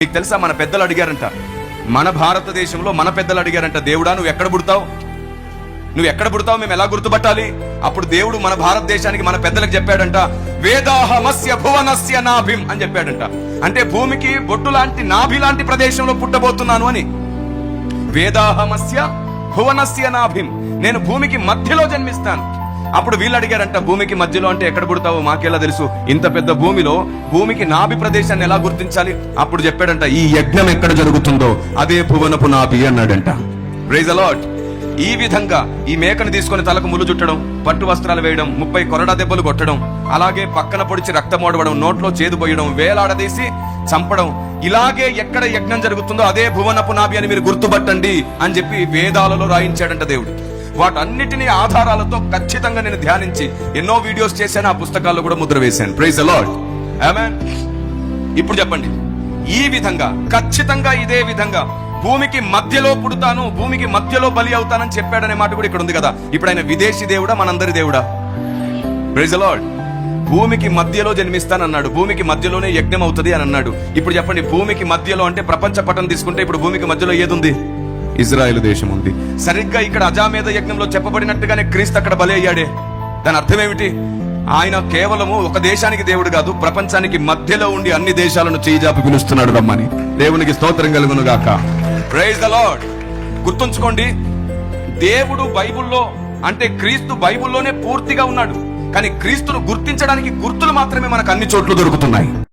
మీకు తెలుసా, మన పెద్దలు అడిగారంట, మన భారతదేశంలో మన పెద్దలు అడిగారంట, దేవుడా నువ్వు ఎక్కడ పుడతావు, మేము ఎలా గుర్తుపట్టాలి? అప్పుడు దేవుడు మన భారతదేశానికి మన పెద్దలకు చెప్పాడంట, వేదాహమస్య భువనస్య నాభిం అని చెప్పాడంట. అంటే భూమికి బొట్టు లాంటి నాభి లాంటి ప్రదేశంలో పుట్టబోతున్నాను అని. వేదాహమస్య భువనస్య నాభిం, నేను భూమికి మధ్యలో జన్మిస్తాను. అప్పుడు వీళ్ళు అడిగారంట, భూమికి మధ్యలో అంటే ఎక్కడ పుడతావో మాకెలా తెలుసు, ఇంత పెద్ద భూమిలో భూమికి నాభి ప్రదేశాన్ని ఎలా గుర్తించాలి? అప్పుడు చెప్పాడంట, ఈ యజ్ఞం ఎక్కడ జరుగుతుందో అదే భువనపు నాభి అన్నాడంట. Praise the Lord. ఈ విధంగా ఈ మేకను తీసుకొని తలకు ముళ్ళు చుట్టడం, పట్టు వస్త్రాలు వేయడం, 30 కొరడా దెబ్బలు కొట్టడం, అలాగే పక్కన పొడిచి రక్తం ఓడవడం, నోట్లో చేదు పోయడం, వేలాడదీసి చంపడం, ఇలాగే ఎక్కడ యజ్ఞం జరుగుతుందో అదే భువనపు నాభి అని మీరు గుర్తుపట్టండి అని చెప్పి వేదాలలో రాయించాడంట దేవుడు. వాటన్నిటినీ ఆధారాలతో ఖచ్చితంగా నేను ధ్యానించి ఎన్నో వీడియోస్ చేశాను, ఆ పుస్తకాల్లో కూడా ముద్ర వేశాను. Praise the Lord. ఆమేన్. ఇప్పుడు చెప్పండి, ఈ విధంగా ఖచ్చితంగా ఇదే విధంగా భూమికి మధ్యలో పుడతాను, భూమికి మధ్యలో బలి అవుతానని చెప్పాడనే మాట కూడా ఇక్కడ ఉంది కదా. ఇప్పుడు ఆయన విదేశీ దేవుడా, మనందరి దేవుడా? Praise the Lord. భూమికి మధ్యలో జన్మిస్తానన్నాడు, భూమికి మధ్యలోనే యజ్ఞం అవుతుంది అని అన్నాడు. ఇప్పుడు చెప్పండి, భూమికి మధ్యలో అంటే ప్రపంచ పటం తీసుకుంటే ఇప్పుడు భూమికి మధ్యలో ఏది ఉంది? ఇజ్రాయెల్ దేశం ఉంది. సరిగ్గా ఇక్కడ అజామేద యజ్ఞంలో చెప్పబడినట్టుగానే క్రీస్తు అక్కడ బలి అయ్యాడే. దాని అర్థం ఏమిటి? ఆయన కేవలము ఒక దేశానికి దేవుడు కాదు, ప్రపంచానికి మధ్యలో ఉండి అన్ని దేశాలను చేయిజాపి పిలుస్తున్నాడు రమ్మని. దేవునికి స్తోత్రం కలుగును గాక. Praise the Lord. గుర్తుంచుకోండి, దేవుడు బైబుల్లో అంటే క్రీస్తు బైబుల్లోనే పూర్తిగా ఉన్నాడు, కానీ క్రీస్తును గుర్తించడానికి గుర్తులు మాత్రమే మనకు అన్ని చోట్ల దొరుకుతున్నాయి.